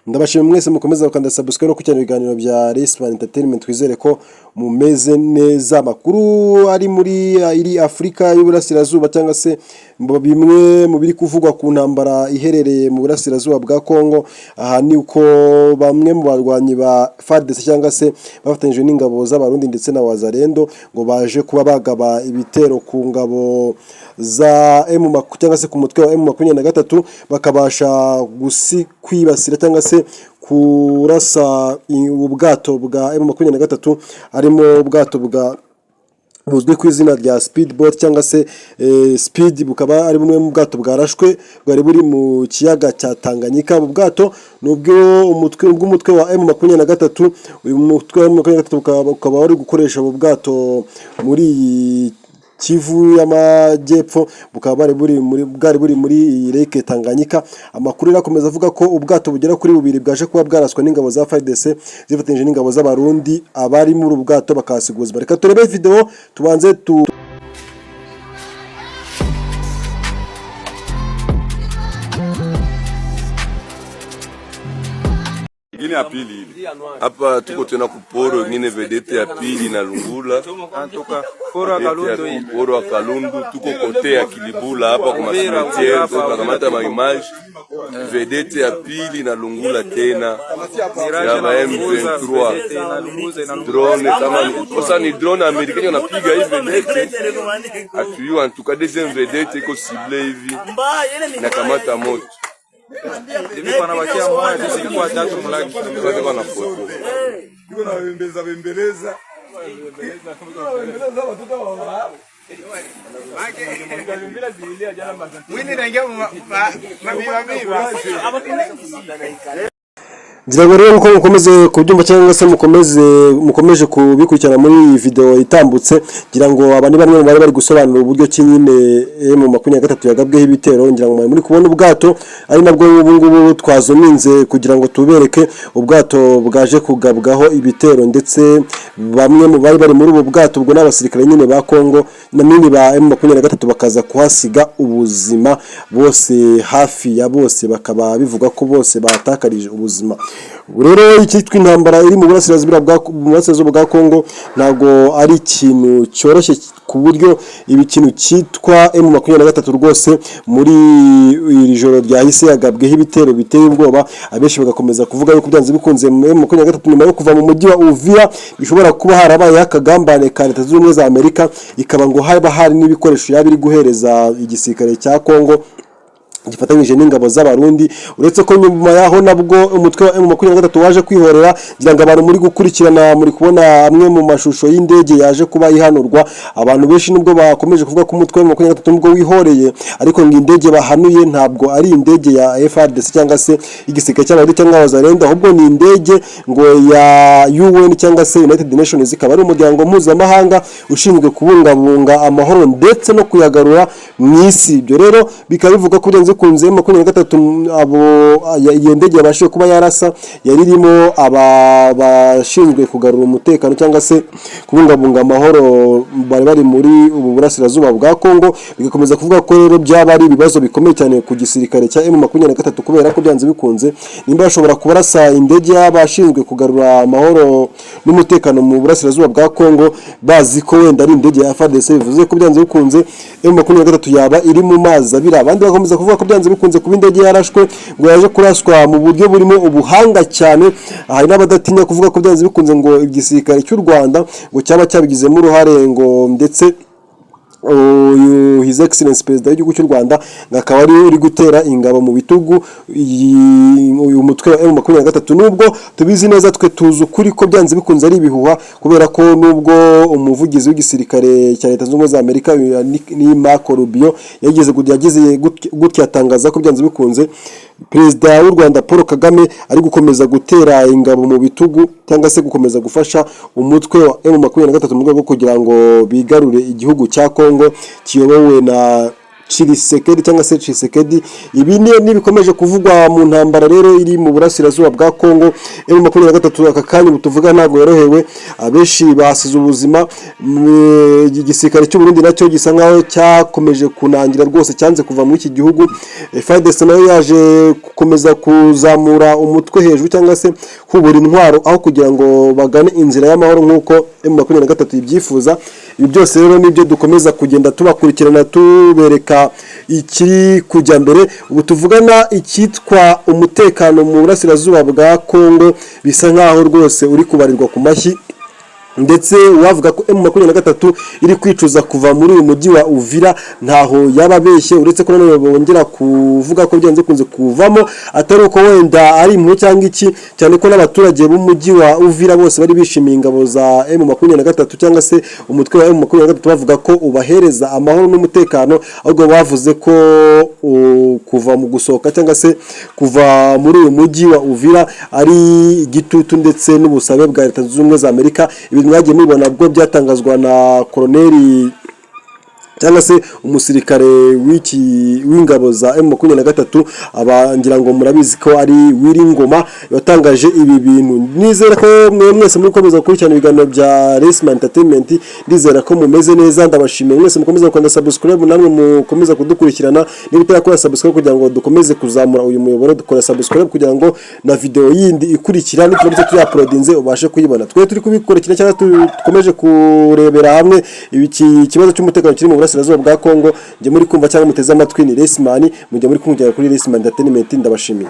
Ndabashimira mwese mukomeza gukanda subscribe no kucyana ibiganiro bya Respan Entertainment. Twizere ko mumeze neza. Amakuru ari muri iri Afrika y'Uburasirazuba cyangwa se bimwe mu biri kuvugwa ku ntambara iherereye mu Burasirazuba bwa Kongo. Aha ni uko bamwe mu barwanyi ba FARDC cyangwa se bafatanyije n'ingabo z'abarundi ndetse na Wazalendo ngo baje kuba bagaba ibitero ku ngabo za cyangwa se ku mutwe wa M23 bakabasha kwibasira cyangwa se kurasa ubwato bwa M23 arimo ubwato bwa buzwi ku izina rya speedboat cyangwa se speed, bukaba ari bumwe mu bwato bwarashwe bwari buri mu kiyaga cya Tanganyika. Ubu bwato nubwo umutwe wa M23, uyu mutwe wa M23 ukaba wari gukoresha ubu bwato muri Kivu y'Amajyepfo, bukaba bwari buri muri Lake Tanganyika. Amakuru irakomeza avuga ko ubwato bugera kuri bubiri bwaje kuba bwaraswa n'ingabo za FARDC zifatanyije n'ingabo z'abarundi, abari muri ubu bwato bakasiguza. Reka turebe video tubanze Gine ya pili hivi. Hapa tuko tena kuporo ngine vedete ya pili na Lungula. Antoka poro Kalundu hivi. Poro wa Kalundu tuko kote ya Kilibula hapa kwa masimetiere kwa kamata ma image. Vedete ya pili na Lungula tena. Ya M23. Drone kama kosa ni drone amerikani wanapiga hivi vedete. Atuyu antuka deuxième vedete iko ciblé hivi. Na kamata moto. Hivi kwa nabakia mmoja sisi kwa tatu mlaki Kwa kwa na foto. Niko na bembeleza. ngira ngo rero uko mukomeze kubyumva cyangwa se mukomeje kubikurikirana muri iyi video itambutse, ngira ngo abandi bamwe bari gusobanura uburyo ki nyine M23 yagabweho ibitero. Ngira ngo muri kubona ubwato ari nabwo ubu ngubu twazominze kugira ngo tubereke ubwato bwaje kugabwaho ibitero, ndetse bamwe mu bari muri ubu bwato ubwo n'abasirikare nyine ba Kongo na mini ba M23 bakaza kuhasiga ubuzima bose, hafi ya bose bakaba bivuga ko bose batakarije ubuzima. Rero icyitwa intambara iri mu burasirazuba bwa Kongo ntago ari ikintu cyoroshye, ku buryo ibi kintu cyitwa M23 rwose muri iri joro ryahise yagabweho ibitero biteye ubwoba. Abenshi bagakomeza kuvuga yuko byanze bikunze M23 nyuma yo kuva mu mujyi wa Uvira bishobora kuba harabaye akagambane ka Leta Zunze Ubumwe za Amerika, ikaba ngo hari n'ibikoresho yabiri guhereza igisirikare cya Kongo gifatanyije n'ingabo z'abarundi. Uretse ko nyuma yaho nabwo umutwe wa M23 waje kwihorera, ngira ngo abantu muri gukurikirana muri kubona amwe mu mashusho y'indege yaje kuba ihanurwa. Abantu benshi nubwo bakomeje kuvuga ko umutwe wa M23 nubwo wihoreye, ariko ngo indege bahanuye ntabwo ari indege ya FARDC cyangwa se igisirikare cy'abarundi cyangwa Wazalendo, ahubwo ni indege ngo ya UN cyangwa se United Nations, ikaba ari umuryango mpuzamahanga ushinzwe kubungabunga amahoro ndetse no kuyagarura mu isi. Ibyo rero bikaba bivuga ko kunze M23 abo iyo ndege yabashije kuba yarasa yari irimo abashinzwe kugarura umutekano cyangwa se kubungabunga amahoro bari muri ubu burasirazuba bwa Kongo. Bigakomeza kuvuga ko rero byaba ari ibibazo bikomeye cyane ku gisirikare cya M23, kubera ko byanze bikunze nimba bashobora kubarasa indege y'abashinzwe kugarura amahoro n'umutekano mu burasirazuba bwa Kongo, bazi ko wenda ari indege ya FARDC, bivuze ko byanze bikunze M23 yaba iri mu mazi abira. Abandi bakomeza kuvuga ko byanze bikunze kuba indege yarashwe ngo yaje kuraswa mu buryo burimo ubuhanga cyane. Hari n'abadatinya kuvuga ko byanze bikunze ngo igisirikare cy'u Rwanda ngo cyaba cyabigizemo uruhare, ngo ndetse His Excellency Perezida w'igihugu cy'u Rwanda akaba ari uri gutera ingabo mu bitugu uyu mutwe wa M23. Nubwo tubizi neza twe tuzi ukuri ko byanze bikunze ari ibihuha, kubera ko nubwo umuvugizi w'igisirikare cya Leta Zunze Ubumwe za Amerika ni Marco Rubio yagize gutya atangaza ko byanze bikunze Perezida w'u Rwanda Paul Kagame ari gukomeza gutera ingabo mu bitugu cyangwa se gukomeza gufasha umutwe wa M23 mu rwego kugira ngo bigarure igihugu cya Kongo kiyobowe Tshisekedi cyangwa se Tshisekedi. Ibi nibikomeje kuvugwa mu ntambara rero iri mu burasirazuba bwa Kongo. M23 aka kanya tuvuga ntago yorohewe, abenshi basize ubuzima. Igisirikare cy'u Burundi nacyo gisa nkaho cyakomeje kunangira rwose, cyanze kuva muri iki gihugu. FARDC nayo yaje gukomeza kuzamura umutwe hejuru cyangwa se kubura intwaro aho kugira ngo bagane inzira y'amahoro nk'uko M23 ibyifuza. Ibi byose rero nibyo dukomeza kugenda tubakurikirana tubereka ikiri kujya mbere. Ubu tuvugana icyitwa umutekano mu burasirazuba bwa Kongo bisa nkaho rwose uri kubarirwa ku mashyi, ndetse wavuga ko M23 iri kwicuza kuva muri uyu mujyi wa Uvira ntaho yababeshye, uretse ko none bongera kuvuga ko byanze kunze kuvamo, atari uko wenda ari impu cyangwa iki, cyane ko n'abaturage b'umujyi wa Uvira bose bari bishimiye ingabo za M23 cyangwa se umutwe wa M23 bavuga ko ubahereza amahoro n'umutekano, ahubwo bavuze ko kuva mu gusohoka cyangwa se kuva muri uyu mujyi wa Uvira ari igitutu ndetse n'ubusabe bwa Leta Zunze Ubumwe za Amerika. Mwagiye mubona bwo byatangazwa na koloneli cyangwa se umusirikare w'ingabo za M23, abangira ngo murabizi ko ari Wiringoma yatangaje ibi bintu. Nizera ko mwese mukomeza gukurikirana ibiganiro bya Resma Entertainment, ndizera ko mumeze neza. Ndabashimiye mwese mukomeza gukanda subscribe, namwe mukomeza kudukurikirana. Niba utarakora subscribe kugira ngo dukomeze kuzamura uyu muyoboro, dukora subscribe kugira ngo na video yindi ikurikira n'icyo tuyaploadinze ubashe kuyibona. Twe turi kubikurikira cyangwa dukomeje kurebera hamwe ikibazo cy'umutekano kiri mu burasirazuba bwa Kongo. Nje muri kumva cyangwa muteze amatwi ni Resman, mujye muri kumvira kuri Resma Entertainment. Ndabashimiye.